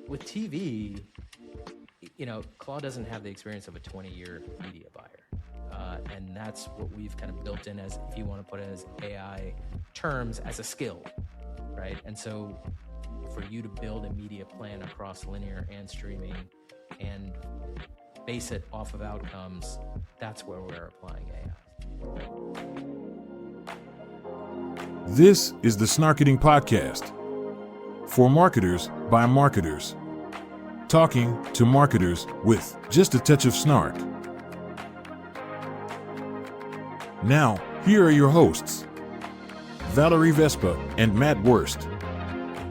with TV, Claude doesn't have the experience of a 20-year media buyer. And that's what we've kind of built in as, if you want to put it as AI terms, as a skill, right? And so for you to build a media plan across linear and streaming and base it off of outcomes, that's where we're applying AI. This is the Snarketing Podcast. For marketers, by marketers. Talking to marketers with just a touch of snark. Now, here are your hosts, Valerie Vespa and Matt Wurst.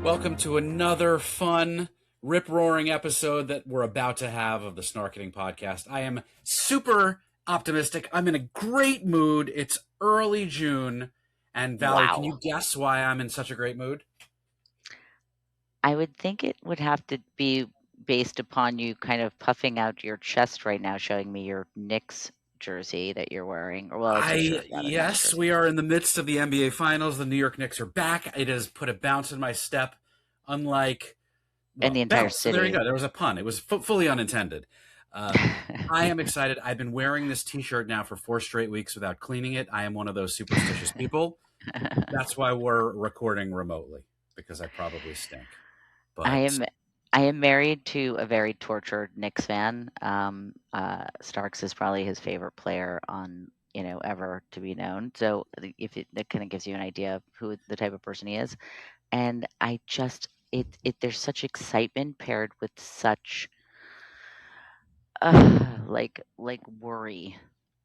Welcome to another fun, rip-roaring episode that we're about to have of the Snarketing Podcast. I am super optimistic. I'm in a great mood. It's early June. And Valerie, Can you guess why I'm in such a great mood? I would think it would have to be based upon you kind of puffing out your chest right now, showing me your Knicks jersey that you're wearing. Yes, we are in the midst of the NBA Finals. The New York Knicks are back. It has put a bounce in my step, unlike... in the entire bounce. city. So there you go. There was a pun. It was fully unintended. I am excited. I've been wearing this T-shirt now for 4 straight weeks without cleaning it. I am one of those superstitious people. That's why we're recording remotely, because I probably stink. But I am married to a very tortured Knicks fan. Starks is probably his favorite player on ever to be known. So that kind of gives you an idea of who the type of person he is. And I just there's such excitement paired with such like worry.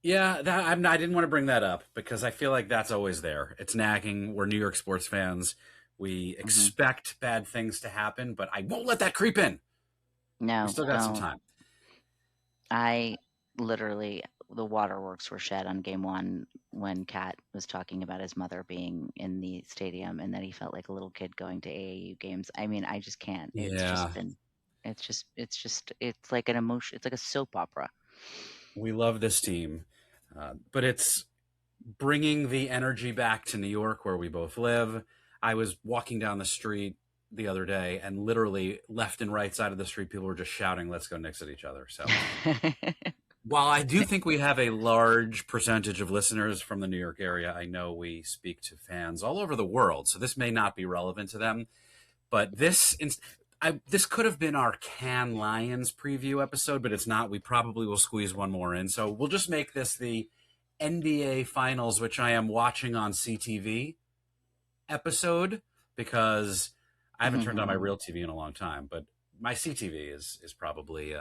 Yeah, I didn't want to bring that up because I feel like that's always there. It's nagging. We're New York sports fans. We expect bad things to happen, but I won't let that creep in. No, we still got some time. I literally, the waterworks were shed on game 1 when Kat was talking about his mother being in the stadium and that he felt like a little kid going to AAU games. I mean, I just can't. It's like an emotion. It's like a soap opera. We love this team, but it's bringing the energy back to New York where we both live. I was walking down the street the other day and literally left and right side of the street, people were just shouting, "Let's go Knicks" at each other. So while I do think we have a large percentage of listeners from the New York area, I know we speak to fans all over the world. So this may not be relevant to them, but this could have been our Cannes Lions preview episode, but it's not. We probably will squeeze one more in. So we'll just make this the NBA Finals, which I am watching on CTV episode, because I haven't turned on my real TV in a long time, but my CTV is probably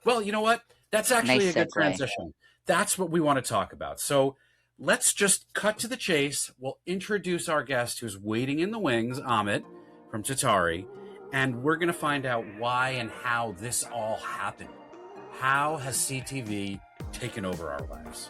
well, you know what? That's actually a good transition. That's what we want to talk about. So let's just cut to the chase. We'll introduce our guest who's waiting in the wings, Amit from Tatari, and we're going to find out why and how this all happened. How has CTV taken over our lives?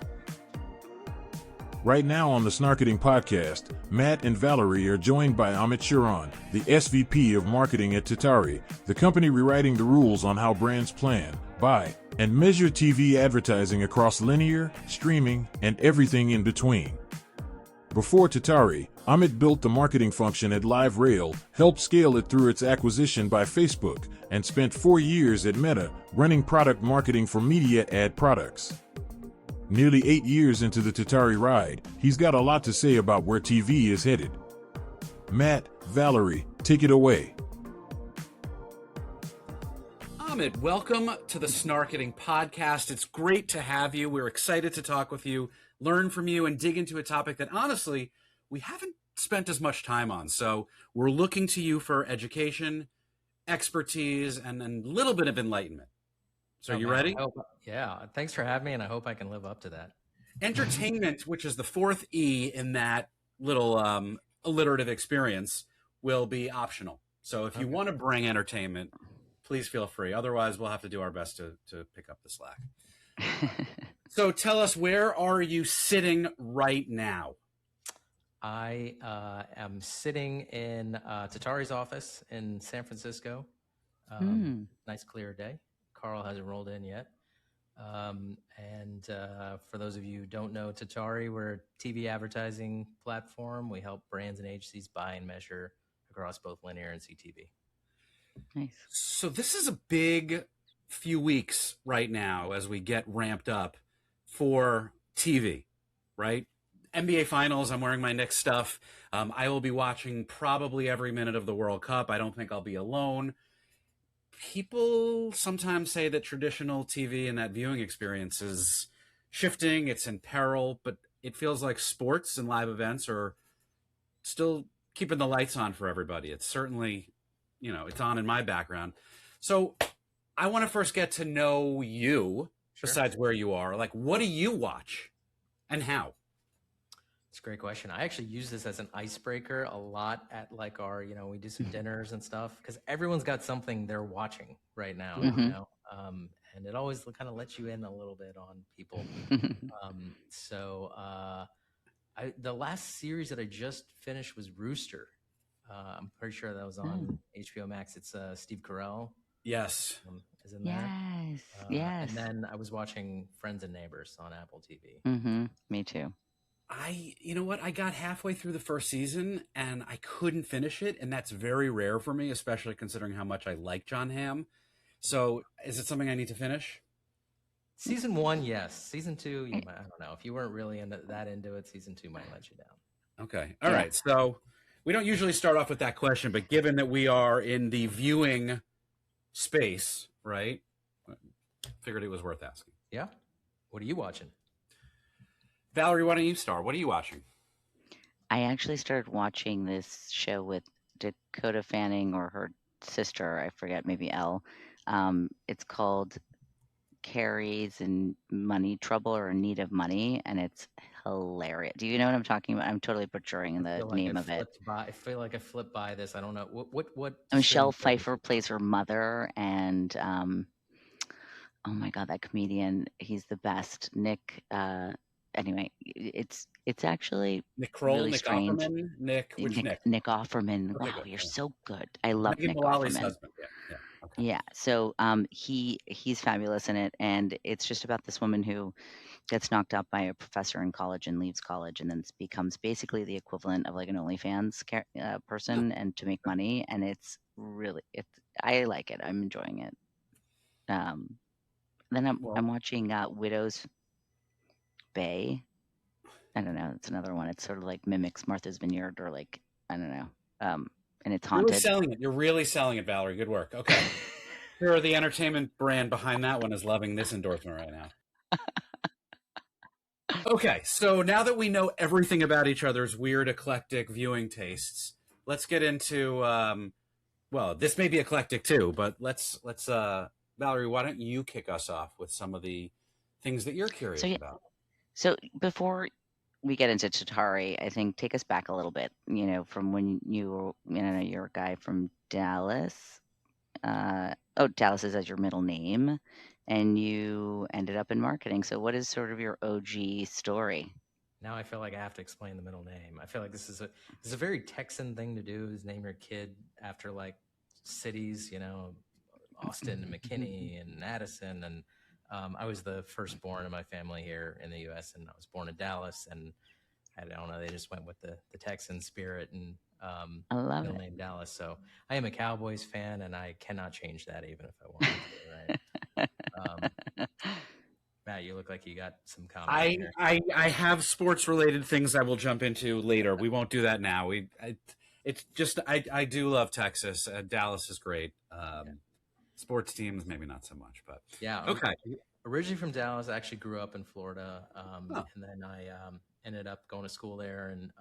Right now on the Snarketing Podcast, Matt and Valerie are joined by Amit Sharan, the SVP of Marketing at Tatari, the company rewriting the rules on how brands plan, buy, and measure TV advertising across linear, streaming, and everything in between. Before Tatari, Amit built the marketing function at LiveRail, helped scale it through its acquisition by Facebook, and spent 4 years at Meta, running product marketing for media ad products. Nearly 8 years into the Tatari ride, he's got a lot to say about where TV is headed. Matt, Valerie, take it away. Amit, welcome to the Snarketing Podcast. It's great to have you. We're excited to talk with you, learn from you, and dig into a topic that honestly we haven't spent as much time on. So we're looking to you for education, expertise, and a little bit of enlightenment. So you ready? Yeah. Thanks for having me, and I hope I can live up to that. Entertainment, which is the 4th E in that little alliterative experience, will be optional. So if you want to bring entertainment, please feel free. Otherwise, we'll have to do our best to pick up the slack. So tell us, where are you sitting right now? I am sitting in Tatari's office in San Francisco. Nice clear day. Carl hasn't rolled in yet. And for those of you who don't know Tatari, we're a TV advertising platform. We help brands and agencies buy and measure across both linear and CTV. Nice. So this is a big few weeks right now as we get ramped up for TV, right? NBA Finals. I'm wearing my Knicks stuff. I will be watching probably every minute of the World Cup. I don't think I'll be alone. People sometimes say that traditional TV and that viewing experience is shifting, it's in peril, but it feels like sports and live events are still keeping the lights on for everybody. It's certainly, it's on in my background. So I want to first get to know you, besides where you are. Like, what do you watch and how? It's a great question. I actually use this as an icebreaker a lot at like our, we do some dinners and stuff because everyone's got something they're watching right now, and it always kind of lets you in a little bit on people. The last series that I just finished was Rooster. I'm pretty sure that was on HBO Max. It's Steve Carell. Yes. Is in there. Yes. And then I was watching Friends and Neighbors on Apple TV. Me too. You know what? I got halfway through the first season and I couldn't finish it. And that's very rare for me, especially considering how much I like John Hamm. So is it something I need to finish? Season 1, yes. Season 2, I don't know. If you weren't really that into it, season 2 might let you down. Okay. All right. So we don't usually start off with that question, but given that we are in the viewing space, right? Figured it was worth asking. Yeah. What are you watching? Valerie, why don't you start? What are you watching? I actually started watching this show with Dakota Fanning or her sister, I forget, maybe Elle. It's called Carrie's in Money Trouble or in Need of Money, and it's hilarious. Do you know what I'm talking about? I'm totally butchering the name of it. I feel like I flipped by this. I don't know. What Michelle Pfeiffer plays her mother, and oh my God, that comedian, he's the best. Nick, anyway, it's actually Nick Kroll, really Nick strange. Offerman, Nick Offerman. Okay, wow, good. You're so good. I love Megan Nick Mullally's Offerman. husband. Yeah. Okay. Yeah. So he's fabulous in it, and it's just about this woman who gets knocked up by a professor in college and leaves college, and then becomes basically the equivalent of like an OnlyFans person, and to make money. And I like it. I'm enjoying it. Then I'm watching Widow's Bay. I don't know. It's another one. It's sort of like mimics Martha's Vineyard, or like, I don't know. And it's haunted. You're really selling it, Valerie. Good work. Okay. Sure, the entertainment brand behind that one is loving this endorsement right now. Okay, so now that we know everything about each other's weird, eclectic viewing tastes, let's get into, this may be eclectic too, but let's Valerie, why don't you kick us off with some of the things that you're curious about? So before we get into Tatari, I think take us back a little bit, from when you're a guy from Dallas. Dallas is as your middle name, and you ended up in marketing. So what is sort of your OG story? Now I feel like I have to explain the middle name. I feel like this is a very Texan thing to do, is name your kid after like cities, Austin and McKinney and Addison. And I was the firstborn in my family here in the U.S., and I was born in Dallas, and I don't know, they just went with the Texan spirit and I love middle name Dallas. So I am a Cowboys fan, and I cannot change that even if I wanted to, right? Matt, you look like you got some comment. I have sports related things I will jump into later. We won't do that now. It's just I do love Texas. Dallas is great. Sports teams maybe not so much, but yeah. Okay. Originally from Dallas, I actually grew up in Florida, and then I ended up going to school there and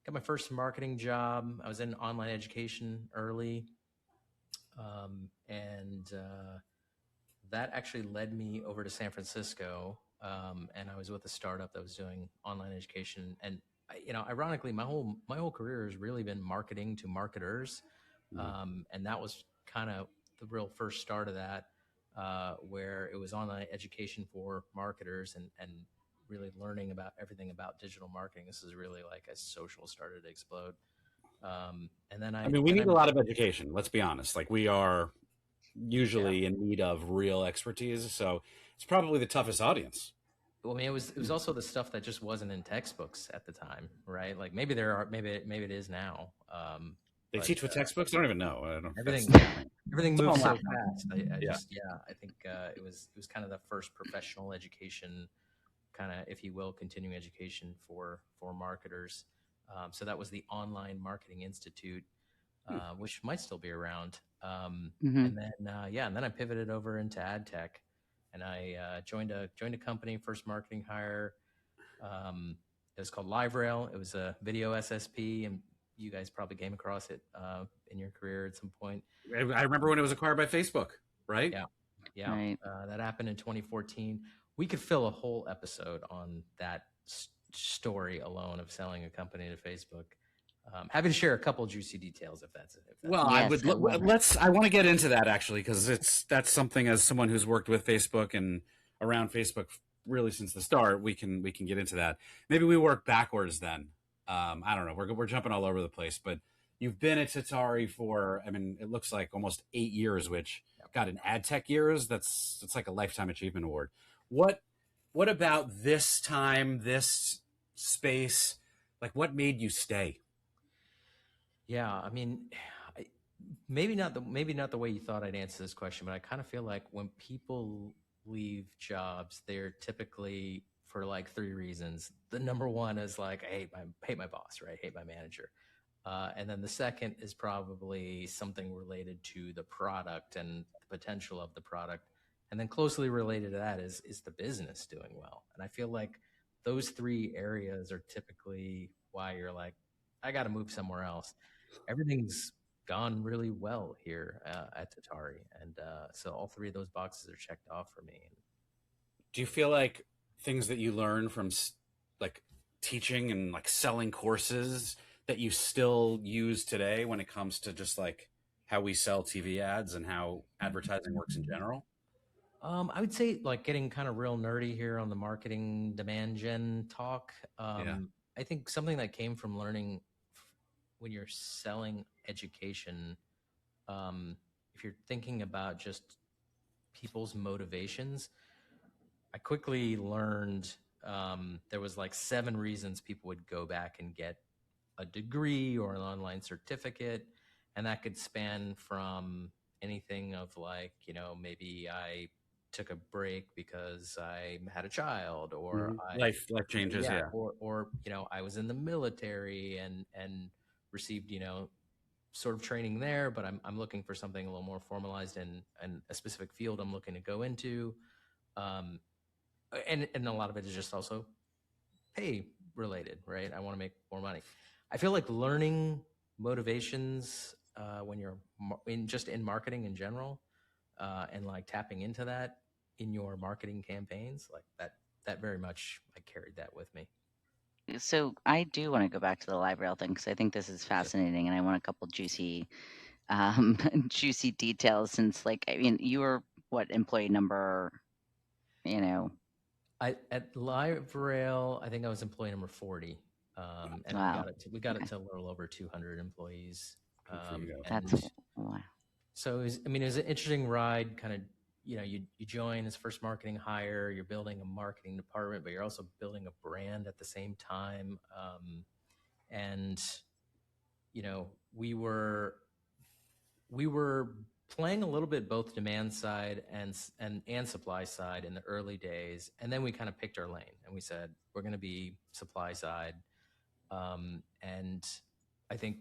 got my first marketing job. I was in online education early, and that actually led me over to San Francisco, and I was with a startup that was doing online education. And ironically, my whole career has really been marketing to marketers, and that was kind of the real first start of that, where it was online education for marketers and really learning about everything about digital marketing. This is really like as social started to explode. And then we need a lot of education. Let's be honest. Like, we are usually in need of real expertise, so it's probably the toughest audience. Well, I mean, it was also the stuff that just wasn't in textbooks at the time, right? Like maybe it is now. They teach with textbooks. I don't even know. I don't. Everything It's moves all so math. fast. I Yeah. just I think it was kind of the first professional education, kind of, if you will, continuing education for marketers. So that was the Online Marketing Institute, which might still be around. And then and then I pivoted over into ad tech, and I joined a company, first marketing hire. It was called LiveRail. It was a video SSP, and you guys probably came across it in your career at some point. I remember when it was acquired by Facebook, right? Yeah. Right. That happened in 2014. We could fill a whole episode on that story alone of selling a company to Facebook. Happy to share a couple juicy details if that's. Well, yes, I want to get into that actually, because that's something, as someone who's worked with Facebook and around Facebook really since the start, we can get into that. Maybe we work backwards then. I don't know. We're jumping all over the place, but you've been at Tatari for, I mean, it looks like almost 8 years, which got in ad tech years. That's like a lifetime achievement award. What about this time, this space? Like, what made you stay? Yeah, I mean, maybe not the way you thought I'd answer this question, but I kind of feel like when people leave jobs, they're typically for like 3 reasons. The number one is like, I hate my boss, right? I hate my manager. And then the second is probably something related to the product and the potential of the product. And then closely related to that is the business doing well? And I feel like those 3 areas are typically why you're like, I got to move somewhere else. Everything's gone really well here at Tatari, and so all 3 of those boxes are checked off for me. Do you feel like things that you learn from like teaching and like selling courses that you still use today when it comes to just like how we sell TV ads and how advertising works in general? I would say, like, getting kind of real nerdy here on the marketing demand gen talk. I think something that came from learning when you're selling education, if you're thinking about just people's motivations, I quickly learned there was like 7 reasons people would go back and get a degree or an online certificate. And that could span from anything of like, maybe I took a break because I had a child, or life changes. Or, I was in the military and received, sort of training there, but I'm looking for something a little more formalized in a specific field I'm looking to go into. And a lot of it is just also pay related, right? I want to make more money. I feel like learning motivations when you're in marketing in general, and like tapping into that in your marketing campaigns, like that very much, I carried that with me. So I do want to go back to the LiveRail thing, because I think this is fascinating, and I want a couple juicy juicy details, since, like, I mean, you were what, employee number, at LiveRail, I think I was employee number 40. And wow. we got it to a little over 200 employees. That's wow. So it was an interesting ride. Kind of, you join as first marketing hire. You're building a marketing department, but you're also building a brand at the same time. And we were playing a little bit both demand side and supply side in the early days, and then we kind of picked our lane and we said we're going to be supply side. And I think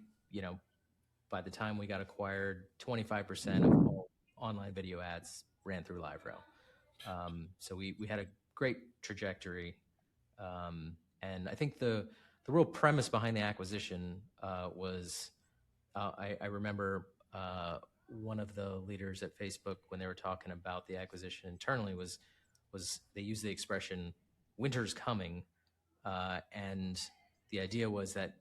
by the time we got acquired, 25% of all online video ads ran through LiveRail. So we had a great trajectory, and I think the real premise behind the acquisition was I remember. One of the leaders at Facebook, when they were talking about the acquisition internally, was they used the expression "winter's coming," and the idea was that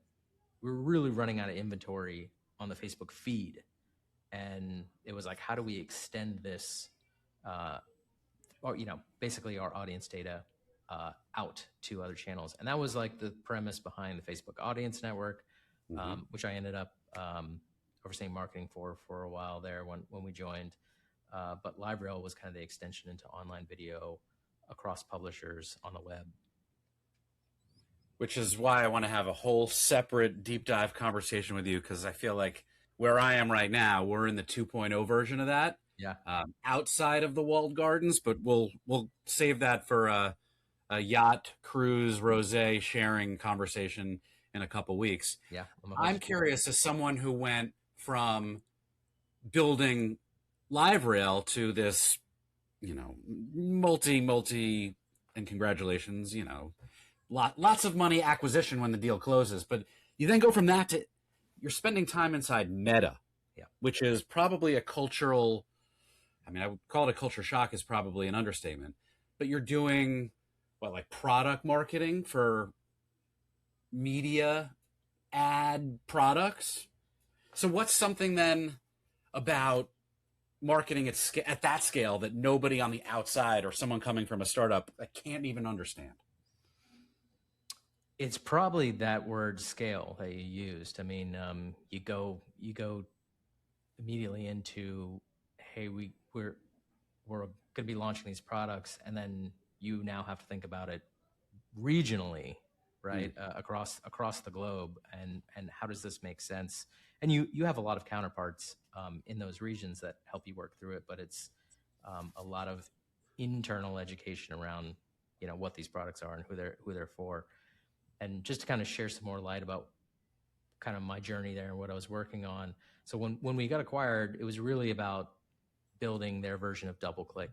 we were really running out of inventory on the Facebook feed, and it was like, how do we extend this, or basically our audience data out to other channels? And that was like the premise behind the Facebook Audience Network, which I ended up overseeing marketing for a while there when we joined. But LiveRail was kind of the extension into online video across publishers on the web. Which is why I want to have a whole separate deep dive conversation with you, because I feel like where I am right now, we're in the 2.0 version of that. Yeah. Outside of the walled gardens, but we'll save that for a yacht cruise rosé sharing conversation in a couple weeks. Yeah. I'm curious, as someone who went from building live rail to this, multi, and congratulations, lots of money acquisition when the deal closes, but you then go from that to you're spending time inside Meta, which is probably a cultural, I would call it a culture shock is probably an understatement, but you're doing like product marketing for media ad products. So what's something then about marketing at that scale that nobody on the outside or someone coming from a startup can't even understand? It's probably that word scale that you used. I mean, you go immediately into, hey, we're going to be launching these products, and then you now have to think about it regionally, right? Across the globe, and how does this make sense? And you have a lot of counterparts in those regions that help you work through it, but it's a lot of internal education around what these products are and who they're for. And just to kind of share some more light about kind of my journey there and what I was working on. So when we got acquired, it was really about building their version of DoubleClick.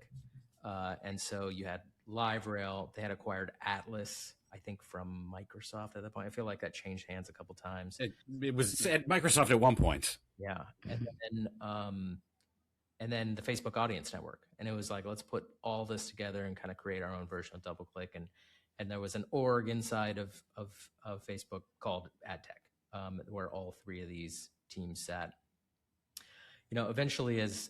And so you had LiveRail. They had acquired Atlas, I think, from Microsoft at that point. I feel like that changed hands a couple times. It was at Microsoft at one point. Yeah. And then the Facebook Audience Network. And it was like, let's put all this together and kind of create our own version of DoubleClick. And there was an org inside of Facebook called AdTech, where all three of these teams sat. Eventually, as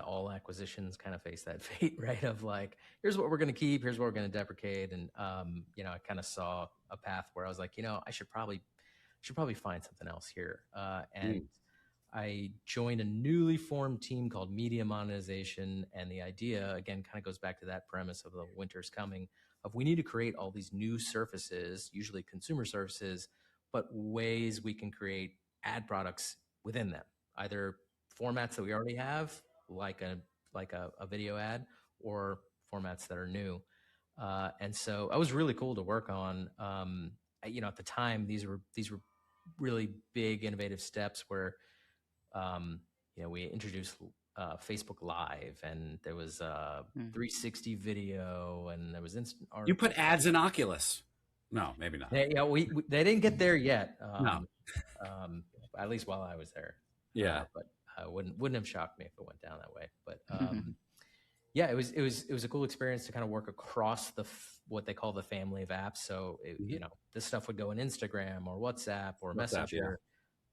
all acquisitions kind of face that fate, right? Of like, here's what we're going to keep, here's what we're going to deprecate, and I kind of saw a path where I was like, I should probably find something else here, and I joined a newly formed team called Media Monetization, and the idea again kind of goes back to that premise of the winter's coming. Of we need to create all these new surfaces, usually consumer services, but ways we can create ad products within them, either formats that we already have, like a video ad, or formats that are new. And so it was really cool to work on. At the time, these were really big, innovative steps where, we introduced Facebook Live, and there was 360 video, and there was instant art. You put ads in Oculus? No, maybe not. They didn't get there yet. No. At least while I was there. Yeah, but wouldn't have shocked me if it went down that way. But yeah, it was a cool experience to kind of work across what they call the family of apps. So this stuff would go in Instagram or WhatsApp or Messenger.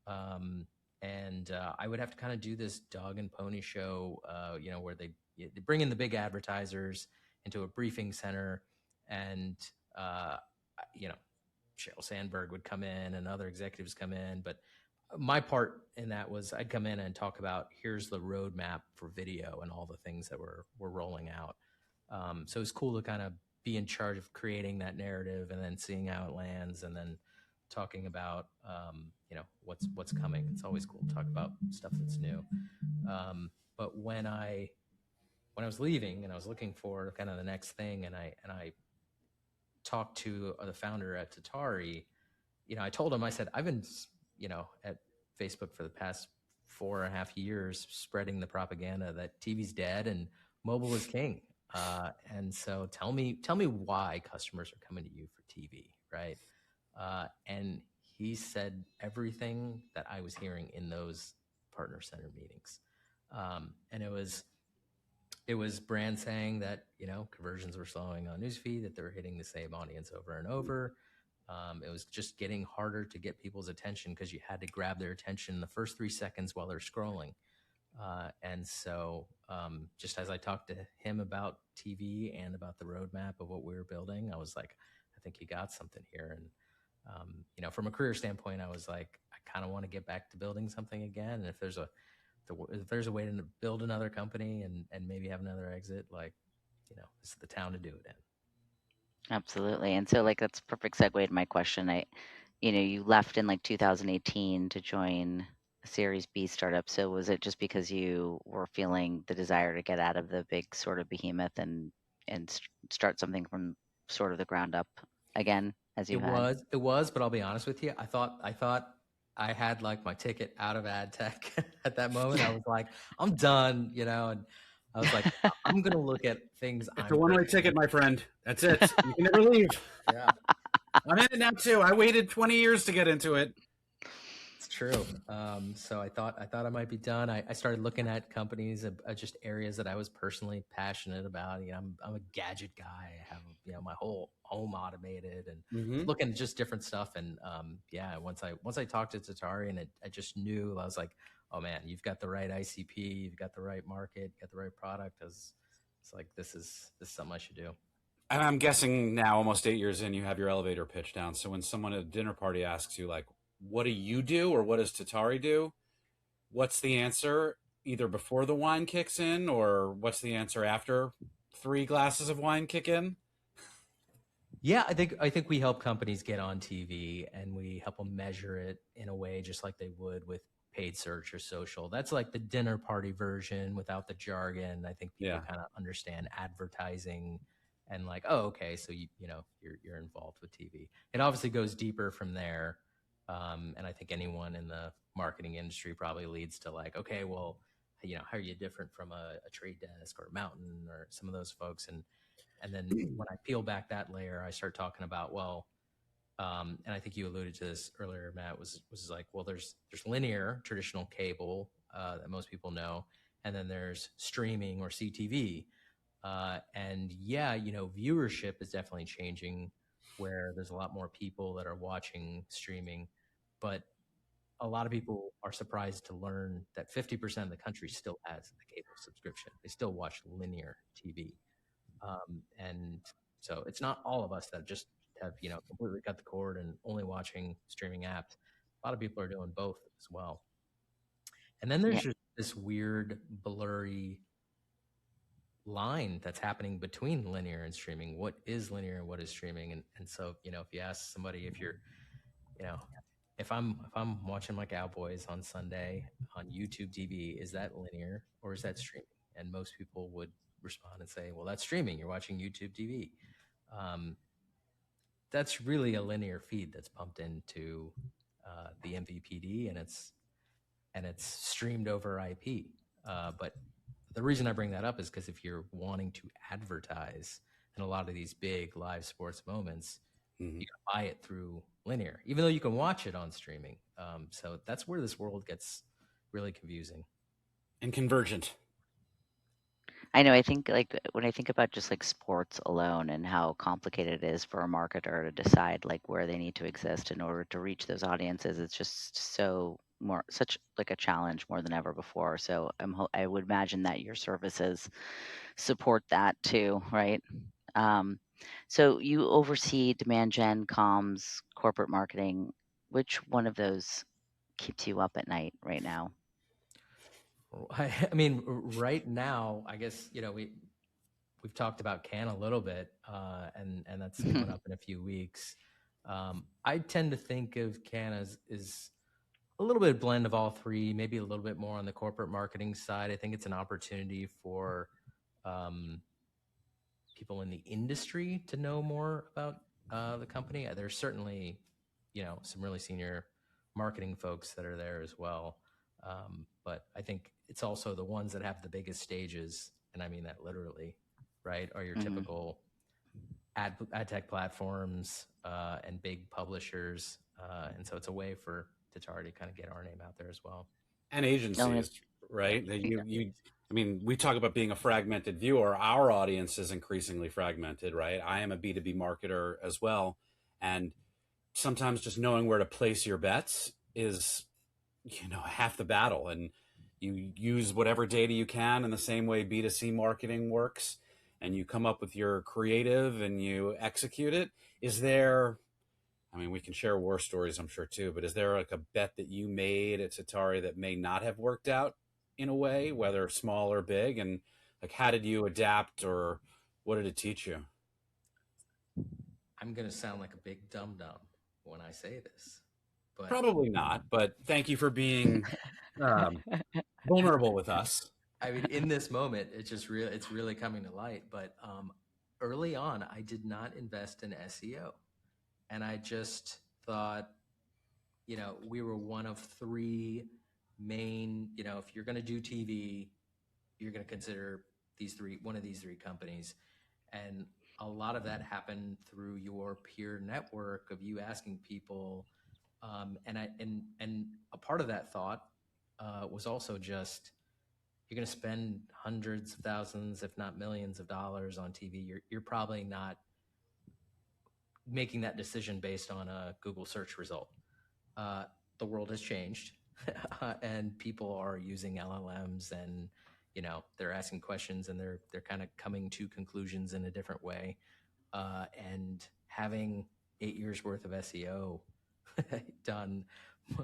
Yeah. And I would have to kind of do this dog and pony show, where they bring in the big advertisers into a briefing center, and Sheryl Sandberg would come in and other executives come in. But my part in that was I'd come in and talk about, here's the roadmap for video and all the things that we're rolling out. So it's cool to kind of be in charge of creating that narrative and then seeing how it lands, and then talking about what's coming. It's always cool to talk about stuff that's new. But when I was leaving and I was looking for kind of the next thing, and I talked to the founder at Tatari, I told him, I said, I've been at Facebook for the past 4.5 years spreading the propaganda that TV's dead and mobile is king. And so tell me why customers are coming to you for TV, right? And he said everything that I was hearing in those partner center meetings. And it was brands saying that, conversions were slowing on newsfeed, that they were hitting the same audience over and over. It was just getting harder to get people's attention because you had to grab their attention in the first 3 seconds while they're scrolling. And so just as I talked to him about TV and about the roadmap of what we were building, I was like, I think you got something here. And, from a career standpoint, I was like, I kind of want to get back to building something again. And if there's a way to build another company and maybe have another exit, like, this is the town to do it in. Absolutely. And so that's a perfect segue to my question. you left in like 2018 to join a Series B startup. So was it just because you were feeling the desire to get out of the big sort of behemoth and start something from sort of the ground up again, as you had? It was, but I'll be honest with you. I thought I had like my ticket out of ad tech at that moment. I was like, I'm done, and I was like, I'm gonna look at things It's a I'm one-way ticket, my friend. That's it. You can never leave. Yeah, I'm in it now too. I waited 20 years to get into it. it's true. So I thought I might be done. I started looking at companies, just areas that I was personally passionate about. I'm a gadget guy. I have my whole home automated, and Mm-hmm. looking at just different stuff. And yeah, once I talked to Tatari, and I just knew, I was like, oh man, you've got the right ICP, you've got the right market, you got the right product. It's like this is something I should do. And I'm guessing now, almost 8 years in, you have your elevator pitch down. So when someone at a dinner party asks you, like, what do you do or what does Tatari do? What's the answer? Either before the wine kicks in, or what's the answer after 3 glasses of wine kick in? Yeah, I think we help companies get on TV, and we help them measure it in a way just like they would with paid search or social. That's like the dinner party version without the jargon. I think people Yeah. kind of understand advertising, and like, oh, okay, so you're involved with TV. It obviously goes deeper from there, and I think anyone in the marketing industry probably leads to like, okay, well, how are you different from a Trade Desk or Mountain or some of those folks? And then when I peel back that layer, I start talking about, well, and I think you alluded to this earlier, Matt, was like, well, there's linear, traditional cable that most people know, and then there's streaming or CTV. And yeah, viewership is definitely changing, where there's a lot more people that are watching streaming, but a lot of people are surprised to learn that 50% of the country still has a cable subscription. They still watch linear TV. And so it's not all of us that just have, completely cut the cord and only watching streaming apps. A lot of people are doing both as well. And then Yeah. there's just this weird, blurry line that's happening between linear and streaming. What is linear and what is streaming? And so, if you ask somebody, if you're, you know, if I'm watching my Cowboys on Sunday on YouTube TV, is that linear or is that streaming? And most people would respond and say, well, that's streaming. You're watching YouTube TV. Um, that's really a linear feed that's pumped into the MVPD, and it's streamed over IP. But the reason I bring that up is because if you're wanting to advertise in a lot of these big live sports moments, Mm-hmm. you can buy it through linear, even though you can watch it on streaming. So that's where this world gets really confusing. And convergent. I know. I think like when I think about just like sports alone and how complicated it is for a marketer to decide like where they need to exist in order to reach those audiences, it's just such like a challenge more than ever before. So I would imagine that your services support that too, right? Um, so you oversee demand gen, comms, corporate marketing. Which one of those keeps you up at night right now? I mean, right now, I guess we've talked about Can a little bit, and that's coming up in a few weeks. I tend to think of Can as is a little bit blend of all three, maybe a little bit more on the corporate marketing side. I think it's an opportunity for um, people in the industry to know more about the company. There's certainly, some really senior marketing folks that are there as well. But I think it's also the ones that have the biggest stages, and I mean that literally, right? Are your Mhm. typical ad tech platforms and big publishers, and so it's a way for Tatari to kind of get our name out there as well. And No, agencies, right? That you I mean, we talk about being a fragmented viewer. Our audience is increasingly fragmented, right? I am a B2B marketer as well. And sometimes just knowing where to place your bets is, half the battle. And you use whatever data you can in the same way B2C marketing works, and you come up with your creative and you execute it. Is there, I mean, we can share war stories, I'm sure, too, but is there like a bet that you made at Tatari that may not have worked out in a way, whether small or big? And like, how did you adapt, or what did it teach you? I'm gonna sound like a big dum dum when I say this, but Probably not, but thank you for being vulnerable with us. I mean, in this moment, it's really coming to light. But early on, I did not invest in SEO, and I just thought, we were one of three main. If you're going to do TV, you're going to consider one of these three companies, and a lot of that happened through your peer network of you asking people, and a part of that thought was also just, you're going to spend hundreds of thousands, if not millions of dollars on TV. You're probably not making that decision based on a Google search result. The world has changed, and people are using LLMs, and they're asking questions, and they're kind of coming to conclusions in a different way. And having 8 years worth of SEO done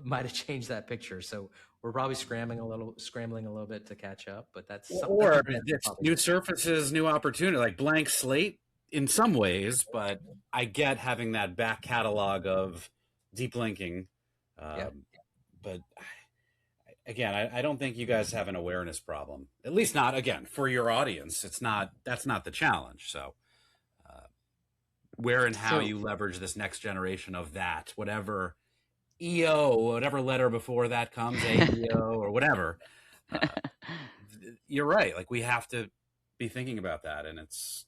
might have changed that picture. So we're probably scrambling a little bit to catch up, but that's or it's new surfaces, new opportunity, like blank slate in some ways. But I get having that back catalog of deep linking. But again, I don't think you guys have an awareness problem. At least not, again, for your audience. That's not the challenge. So where and how you leverage this next generation of that, whatever EO, whatever letter before that comes, AEO or whatever. You're right. Like, we have to be thinking about that, and it's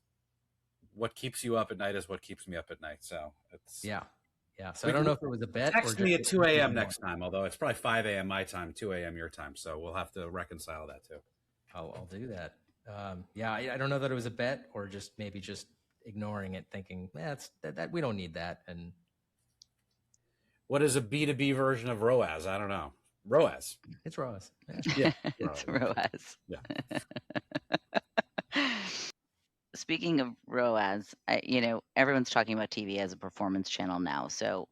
what keeps you up at night is what keeps me up at night. So it's yeah. So I don't know if it was a bet. Text me at 2 a.m. next time, although it's probably 5 a.m. my time, 2 a.m. your time. So we'll have to reconcile that too. I'll do that. I don't know that it was a bet, or just ignoring it, thinking, that we don't need that. And what is a B2B version of ROAS? I don't know. ROAS. It's ROAS. Yeah. It's ROAS. Yeah. Speaking of ROAS, everyone's talking about TV as a performance channel now. So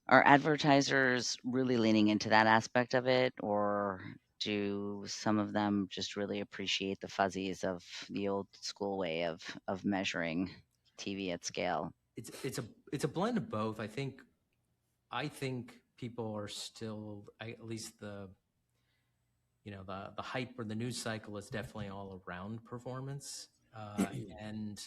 are advertisers really leaning into that aspect of it, or do some of them just really appreciate the fuzzies of the old school way of measuring TV at scale? It's a blend of both. I think people are still, at least the hype or the news cycle is definitely all around performance. And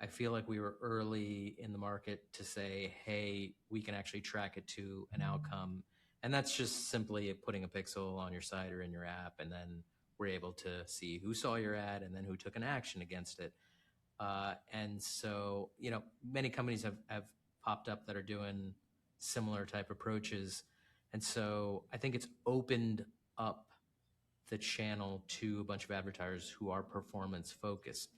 I feel like we were early in the market to say, hey, we can actually track it to an outcome. And that's just simply putting a pixel on your site or in your app, and then we're able to see who saw your ad and then who took an action against it. And so, many companies have popped up that are doing similar type approaches. And so I think it's opened up the channel to a bunch of advertisers who are performance focused.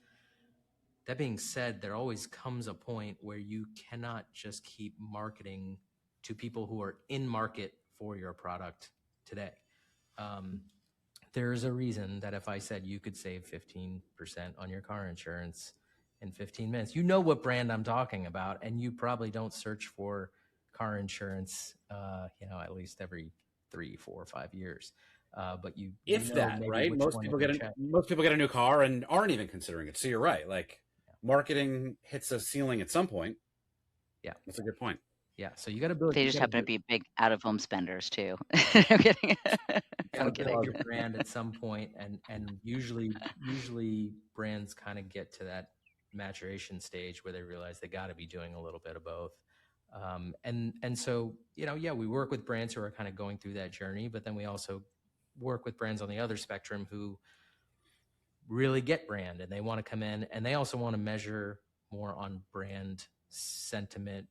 That being said, there always comes a point where you cannot just keep marketing to people who are in market for your product today. There's a reason that if I said you could save 15% on your car insurance in 15 minutes, you know what brand I'm talking about, and you probably don't search for car insurance, at least every 3, 4, 5 years. But right? Most people get a new car and aren't even considering it. So you're right. Like, marketing hits a ceiling at some point. Yeah, that's a good point. Yeah, so you got to build. They just happen to be big out-of-home spenders too. I'm kidding. I'm kidding. Build your brand at some point, and usually brands kind of get to that maturation stage where they realize they got to be doing a little bit of both. And so we work with brands who are kind of going through that journey, but then we also work with brands on the other spectrum who really get brand, and they want to come in, and they also want to measure more on brand sentiment,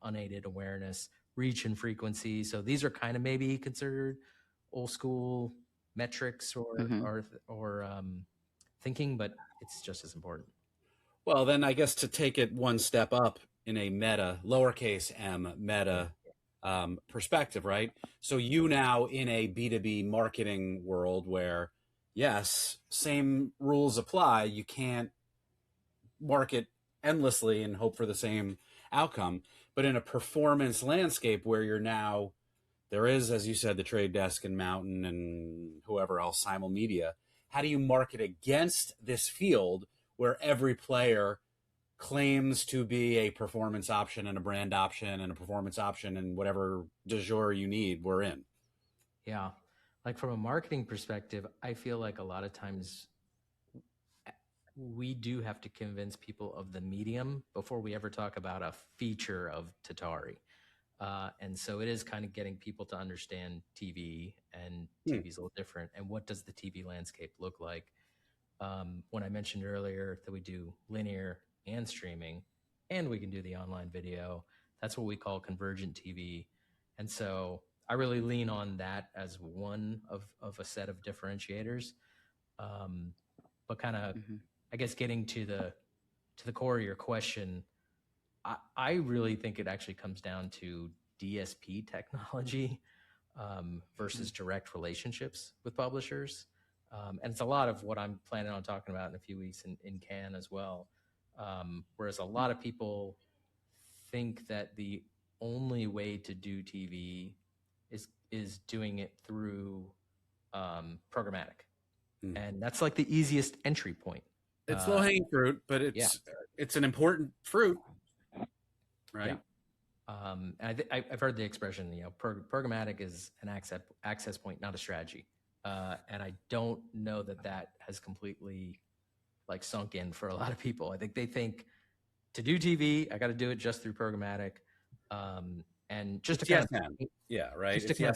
unaided awareness, reach, and frequency. So these are kind of maybe considered old school metrics or thinking, but it's just as important. Well, then I guess to take it one step up in a meta, lowercase m, meta perspective, right? So you now in a B2B marketing world where, yes, same rules apply. You can't market endlessly and hope for the same outcome. But in a performance landscape where there is, as you said, the Trade Desk and Mountain and whoever else, Simul Media, how do you market against this field where every player claims to be a performance option and a brand option and a performance option and whatever du jour you need, we're in. Yeah. Like from a marketing perspective, I feel like a lot of times we do have to convince people of the medium before we ever talk about a feature of Tatari. And so it is kind of getting people to understand TV, and TV is a little different. And what does the TV landscape look like? When I mentioned earlier that we do linear and streaming, and we can do the online video, that's what we call convergent TV. And so I really lean on that as one of a set of differentiators. But kind of, I guess, getting to the core of your question, I really think it actually comes down to DSP technology versus direct relationships with publishers. And it's a lot of what I'm planning on talking about in a few weeks in Cannes as well. Whereas a lot of people think that the only way to do TV is doing it through programmatic. And that's like the easiest entry point. It's low-hanging fruit, but it's an important fruit, right? Yeah. And I've heard the expression, programmatic is an access point, not a strategy. And I don't know that has completely like sunk in for a lot of people. I think they think to do TV, I got to do it just through programmatic. And just to kind of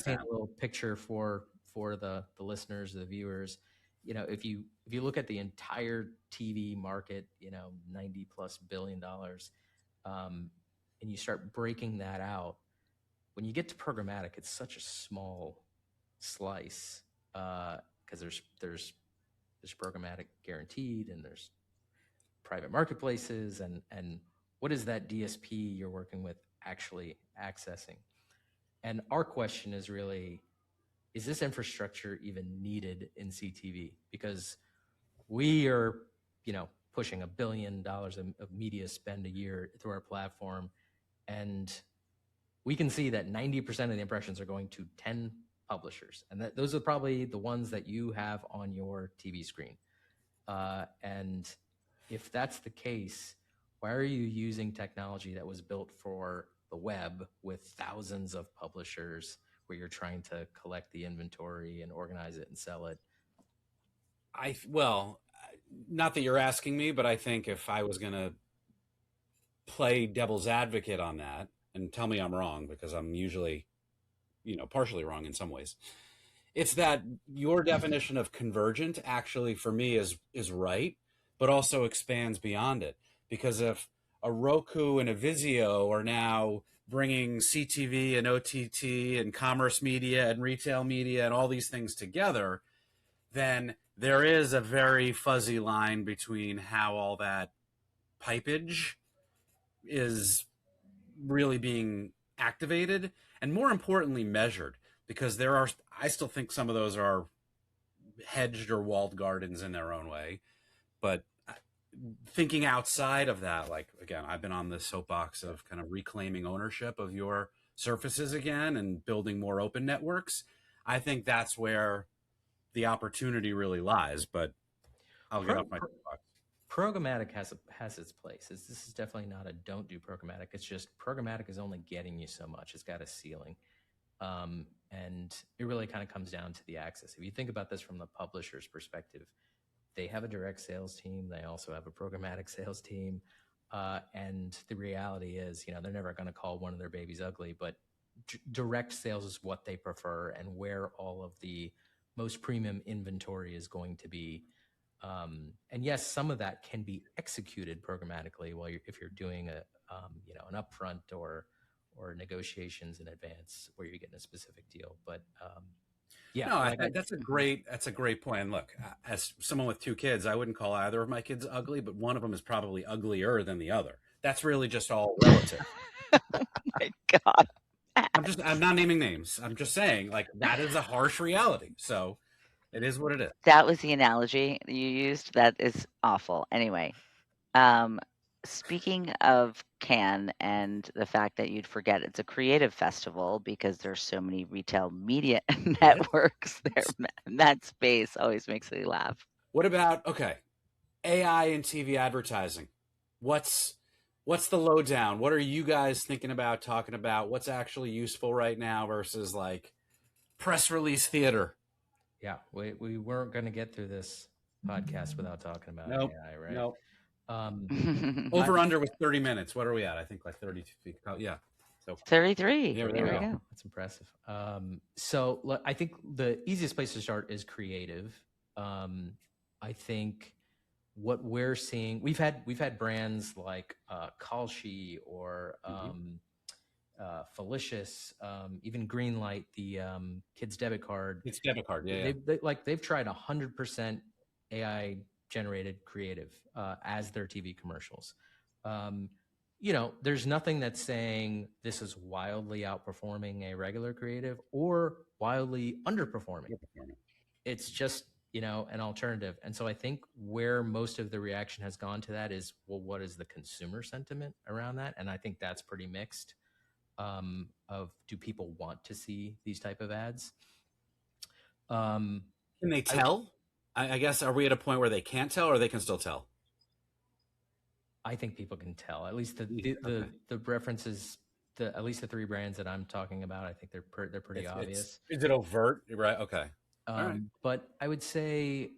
paint a little picture for the listeners, the viewers, if you look at the entire TV market, $90+ billion, and you start breaking that out, when you get to programmatic, it's such a small slice because there's programmatic guaranteed, and there's private marketplaces, and what is that DSP you're working with actually accessing? And our question is really, is this infrastructure even needed in CTV? Because we are, pushing $1 billion of media spend a year through our platform, and we can see that 90% of the impressions are going to 10 publishers, and those are probably the ones that you have on your TV screen. And if that's the case, why are you using technology that was built for the web with thousands of publishers, where you're trying to collect the inventory and organize it and sell it? Well, not that you're asking me, but I think if I was going to play devil's advocate on that, and tell me I'm wrong, because I'm usually, partially wrong in some ways, it's that your definition of convergent actually for me is right, but also expands beyond it. Because if a Roku and a Vizio are now bringing CTV and OTT and commerce media and retail media and all these things together, then there is a very fuzzy line between how all that pipage is really being activated, and more importantly, measured. Because I still think some of those are hedged or walled gardens in their own way. But thinking outside of that, like, again, I've been on the soapbox of kind of reclaiming ownership of your surfaces again and building more open networks. I think that's where the opportunity really lies, but I'll get off my soapbox. Programmatic has its place. This is definitely not a don't do programmatic. It's just programmatic is only getting you so much. It's got a ceiling. And it really kind of comes down to the access. If you think about this from the publisher's perspective, they have a direct sales team. They also have a programmatic sales team. And the reality is, they're never going to call one of their babies ugly, but direct sales is what they prefer and where all of the most premium inventory is going to be. And yes, some of that can be executed programmatically if you're doing an upfront or negotiations in advance where you're getting a specific deal. But that's a great point. And look, as someone with 2 kids, I wouldn't call either of my kids ugly, but one of them is probably uglier than the other. That's really just all relative. Oh my God. I'm not naming names. I'm just saying, like, that is a harsh reality. So it is what it is. That was the analogy you used. That is awful. Anyway, speaking of Cannes and the fact that you'd forget it's a creative festival because there's so many retail media networks there. That space always makes me laugh. What about, AI and TV advertising? what's the lowdown? What are you guys thinking about, talking about? What's actually useful right now versus like press release theater? Yeah, we weren't going to get through this podcast without talking about Nope. AI, right? Nope. Um, Over under with 30 minutes. What are we at? I think like 32 feet. Oh, yeah. So 33. yeah, There we go. That's impressive. So I think the easiest place to start is creative. I think what we're seeing, we've had brands like Kalshi or Felicious, even Greenlight, the kids debit card. it's debit card. Yeah. They've tried 100% AI generated creative as their TV commercials. There's nothing that's saying this is wildly outperforming a regular creative or wildly underperforming. It's just, an alternative. And so I think where most of the reaction has gone to that is, well, what is the consumer sentiment around that? And I think that's pretty mixed. Of do people want to see these type of ads? Can they tell? I guess, are we at a point where they can't tell or they can still tell? I think people can tell. At least the references, at least the three brands that I'm talking about, I think they're pretty obvious. Is it overt? Right. Okay. Right. But I would say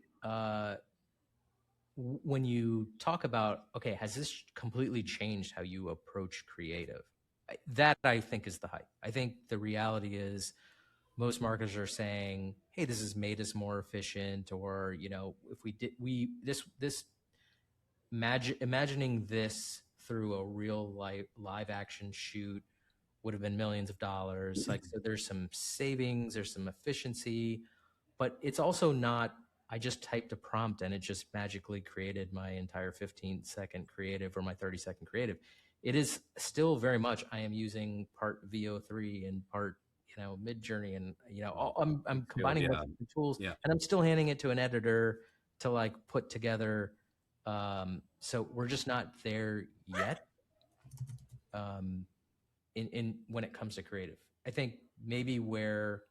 when you talk about, okay, has this completely changed how you approach creative? That I think is the hype. I think the reality is most marketers are saying, hey, this has made us more efficient, or if imagining this through a real live action shoot would have been millions of dollars. Like, so there's some savings, there's some efficiency, but it's also not, I just typed a prompt and it just magically created my entire 15-second creative or my 30-second creative. It is still very much, I am using part VO3 and part, Mid-Journey, and, I'm combining those tools, and I'm still handing it to an editor to like put together. So we're just not there yet. In when it comes to creative, I think maybe where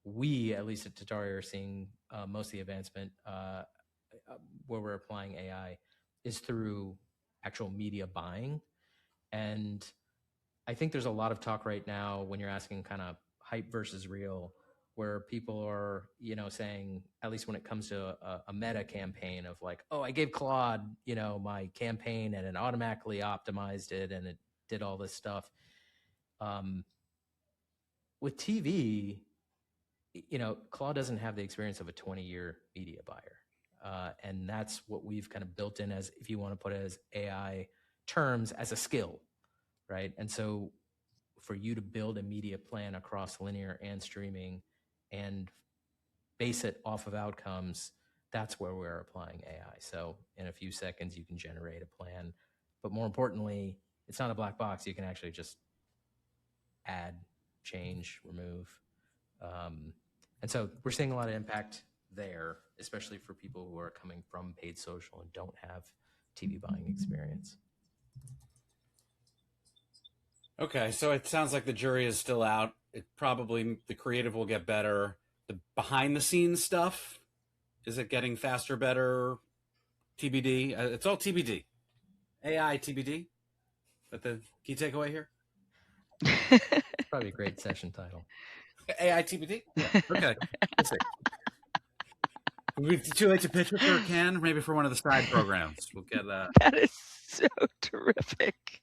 we, at least at Tatari, are seeing most of the advancement, where we're applying AI, is through actual media buying. And I think there's a lot of talk right now when you're asking kind of hype versus real, where people are, saying, at least when it comes to a meta campaign of like, oh, I gave Claude, my campaign and it automatically optimized it and it did all this stuff. With TV, Claude doesn't have the experience of a 20-year media buyer. And that's what we've kind of built in as, if you want to put it as AI terms, as a skill, right? And so for you to build a media plan across linear and streaming and base it off of outcomes, that's where we're applying AI. So in a few seconds, you can generate a plan. But more importantly, it's not a black box. You can actually just add, change, remove. And so we're seeing a lot of impact there, especially for people who are coming from paid social and don't have TV buying experience. Okay, so it sounds like the jury is still out. The creative will get better. The behind the scenes stuff, is it getting faster, better? TBD. It's all TBD. AI TBD. Is that the key takeaway here? It's probably a great session title. AI TBD? Yeah. Okay. We'll see. It'll be too late to pitch it for a can, maybe for one of the side programs. We'll get That is so terrific.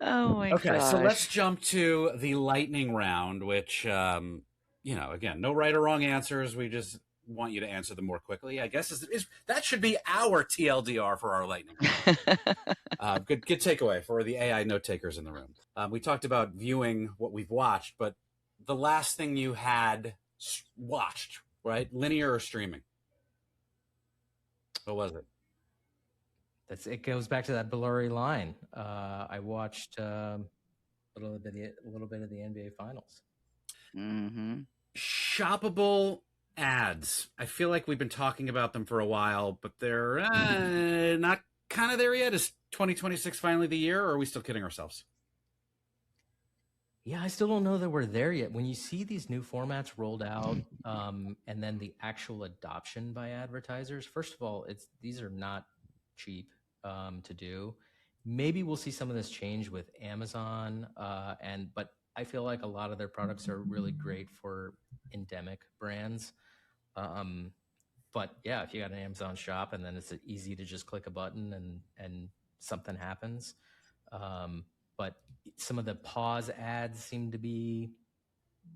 Oh my gosh. Okay, so let's jump to the lightning round, which, again, no right or wrong answers. We just want you to answer them more quickly. I guess that should be our TLDR for our lightning round. Good takeaway for the AI note takers in the room. We talked about viewing what we've watched, but the last thing you had watched, right? Linear or streaming? What was it? It goes back to that blurry line. I watched a little bit of the NBA Finals. Mm-hmm. Shoppable ads. I feel like we've been talking about them for a while, but they're not kind of there yet. Is 2026 finally the year, or are we still kidding ourselves? Yeah, I still don't know that we're there yet. When you see these new formats rolled out, and then the actual adoption by advertisers, first of all, these are not cheap. to do. Maybe we'll see some of this change with Amazon, but I feel like a lot of their products are really great for endemic brands. But yeah, if you got an Amazon shop and then it's easy to just click a button and something happens. But some of the pause ads seem to be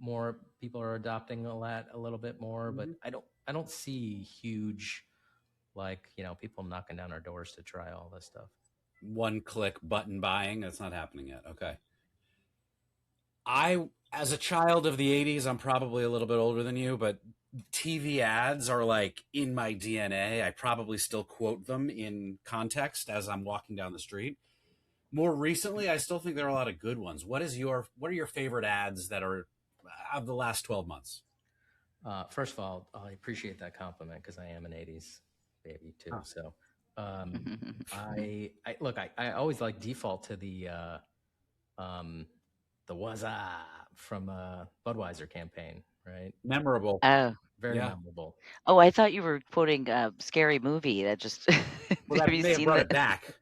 more, people are adopting a little bit more, but I don't see huge, like, people knocking down our doors to try all this stuff. One click button buying, that's not happening yet. Okay. As a child of the 80s, I'm probably a little bit older than you, but TV ads are like in my DNA. I probably still quote them in context as I'm walking down the street. More recently, I still think there are a lot of good ones. What are your favorite ads that are of the last 12 months? First of all, I appreciate that compliment because I am an 80s baby too. Oh. So I always like default to the Waza from Budweiser campaign, right? Memorable. Oh, very memorable. Oh, I thought you were quoting a Scary Movie. That just well, that may have brought it back.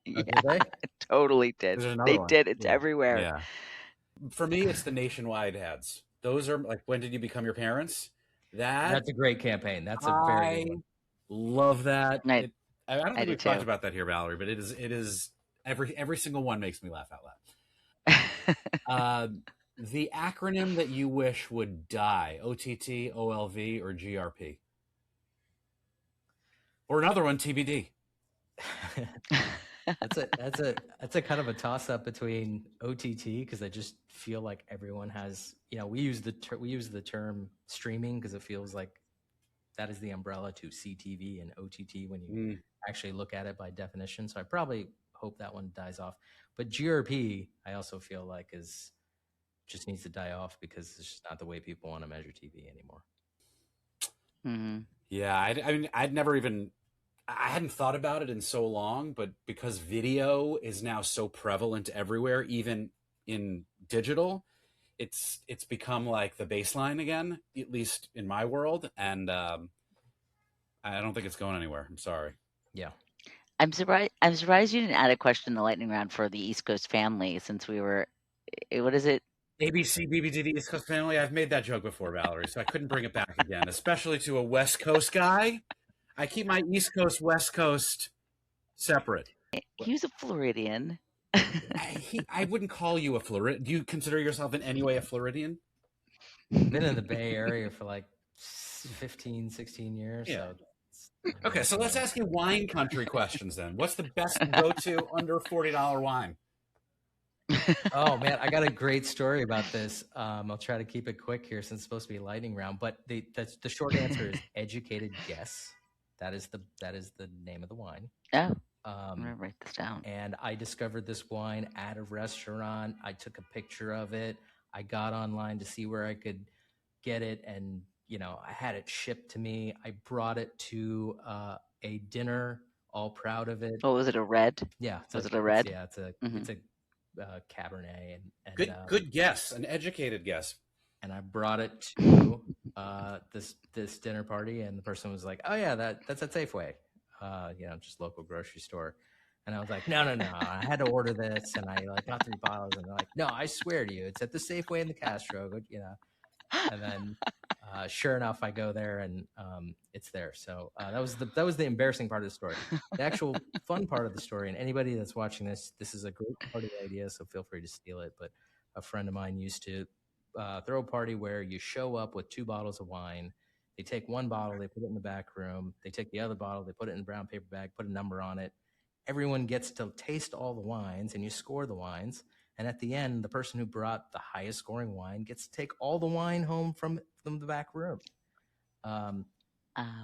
Yeah, did totally did. They did. It's everywhere. Yeah. For me, it's the nationwide ads. Those are like, when did you become your parents? That's a great campaign. That's a very good one. Love that. I don't think we've talked too. about that here, Valerie, but it is every single one makes me laugh out loud. The acronym that you wish would die: OTT, OLV, or GRP, or another one, TBD. That's a kind of a toss up between OTT, because I just feel like everyone has, we use the term streaming because it feels like that is the umbrella to CTV and OTT when you actually look at it by definition. So I probably hope that one dies off. But GRP, I also feel like just needs to die off because it's just not the way people want to measure TV anymore. Mm-hmm. Yeah, I hadn't thought about it in so long, but because video is now so prevalent everywhere, even in digital, it's become like the baseline again, at least in my world. And I don't think it's going anywhere. I'm sorry. Yeah. I'm surprised you didn't add a question in the lightning round for the East Coast family, since we were, what is it? ABC, BBD, the East Coast family. I've made that joke before, Valerie, so I couldn't bring it back again, especially to a West Coast guy. I keep my East Coast, West Coast separate. He was a Floridian. I wouldn't call you a Floridian. Do you consider yourself in any way a Floridian? Been in the Bay Area for like 15, 16 years. Yeah. So okay, so let's ask you wine country questions then. What's the best go-to under $40 wine? Oh man, I got a great story about this. I'll try to keep it quick here since it's supposed to be a lightning round. But the short answer is educated guess. That is the name of the wine. Oh, I'm gonna write this down. And I discovered this wine at a restaurant. I took a picture of it. I got online to see where I could get it, and I had it shipped to me. I brought it to a dinner, all proud of it. Oh, was it a red? Yeah, was it a red? Yeah, it's a Cabernet. And good guess, an educated guess. And I brought it to this dinner party, and the person was like, "Oh yeah, that's at Safeway, just local grocery store." And I was like, "No, I had to order this," and I got 3 bottles, and they're like, "No, I swear to you, it's at the Safeway in the Castro." And then sure enough, I go there and it's there. So that was the embarrassing part of the story. The actual fun part of the story, and anybody that's watching this is a great party idea, so feel free to steal it. But a friend of mine used to throw a party where you show up with 2 bottles of wine. They take 1 bottle, they put it in the back room. They take the other bottle, they put it in a brown paper bag, put a number on it. Everyone gets to taste all the wines, and you score the wines. And at the end, the person who brought the highest scoring wine gets to take all the wine home from the back room. Oh,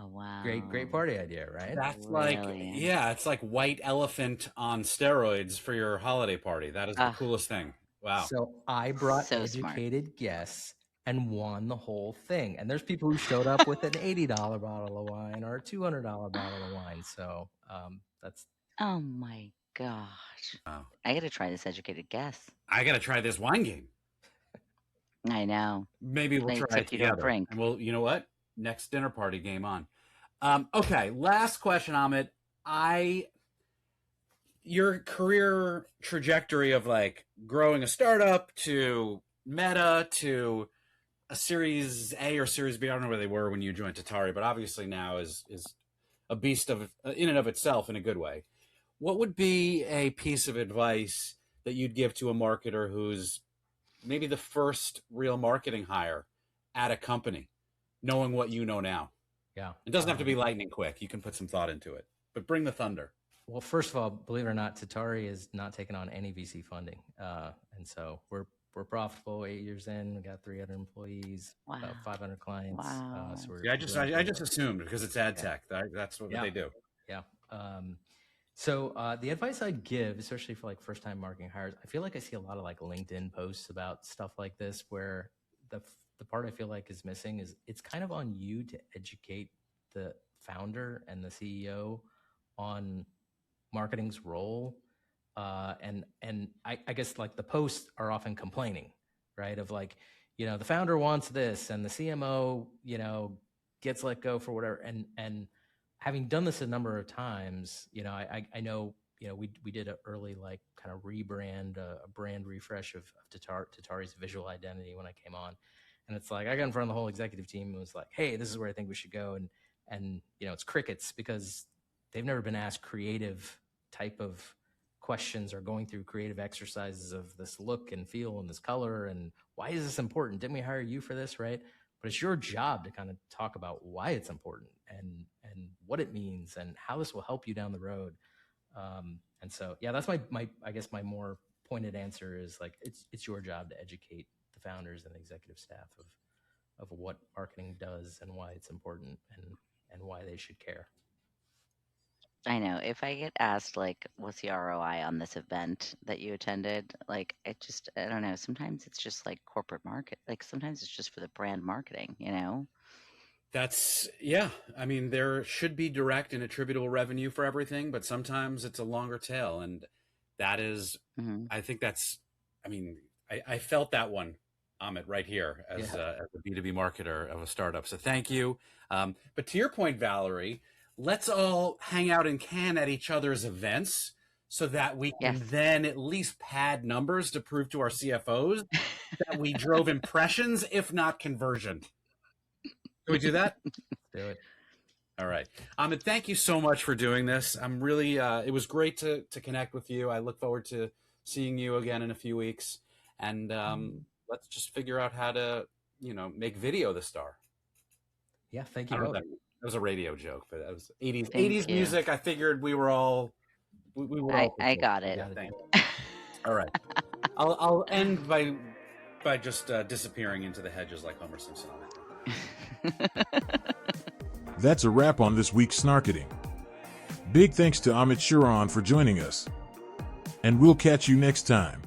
wow. Great party idea, right? That's it's like White Elephant on steroids for your holiday party. That is the coolest thing. Wow. So I brought educated guests and won the whole thing. And there's people who showed up with an $80 bottle of wine or a $200 bottle of wine. So that's... Oh, my gosh. Wow. I got to try this educated guess. I got to try this wine game. I know. Maybe we'll try it together. And well, you know what? Next dinner party game on. Okay, last question, Amit. your career trajectory of like growing a startup to Meta to a Series A or Series B, I don't know where they were when you joined Tatari, but obviously now is a beast of in and of itself in a good way. What would be a piece of advice that you'd give to a marketer who's maybe the first real marketing hire at a company, knowing what you know now? Yeah. It doesn't have to be lightning quick. You can put some thought into it, but bring the thunder. Well, first of all, believe it or not, Tatari is not taking on any VC funding. And so we're profitable 8 years in. We got 300 employees, Wow. about 500 clients. Wow. So we're Yeah, I just assumed because it's ad tech. That's what they do. Yeah. So the advice I'd give, especially for like first time marketing hires, I feel like I see a lot of like LinkedIn posts about stuff like this where the part I feel like is missing is it's kind of on you to educate the founder and the CEO on marketing's role. And I guess like the posts are often complaining, right? Of like, the founder wants this and the CMO, gets let go for whatever. And having done this a number of times, I know, we did an early like kind of rebrand, a brand refresh of Tatari's visual identity when I came on. And it's like, I got in front of the whole executive team and was like, hey, this is where I think we should go. And it's crickets because they've never been asked creative type of questions or going through creative exercises of this look and feel and this color. And why is this important? Didn't we hire you for this? Right. But it's your job to kind of talk about why it's important and what it means and how this will help you down the road. And so, yeah, that's my I guess my more pointed answer is like, it's your job to educate the founders and the executive staff of what marketing does and why it's important and why they should care. I know. If I get asked, like, what's the ROI on this event that you attended, like, I don't know. Sometimes it's just like corporate market. Like, sometimes it's just for the brand marketing, Yeah. I mean, there should be direct and attributable revenue for everything, but sometimes it's a longer tail. And that is, I think I felt that one, Amit, right here as a B2B marketer of a startup. So thank you. But to your point, Valerie, let's all hang out in Cannes at each other's events so that we can then at least pad numbers to prove to our CFOs that we drove impressions, if not conversion. Can we do that? Let's do it. All right. Amit, thank you so much for doing this. I'm really, it was great to connect with you. I look forward to seeing you again in a few weeks. And let's just figure out how to, make video the star. Yeah, thank you. That was a radio joke, but that was 80s music. I figured we were all, we were all. I got it. All right. I'll end by just disappearing into the hedges like Homer Simpson. That's a wrap on this week's Snarketing. Big thanks to Amit Sharan for joining us. And we'll catch you next time.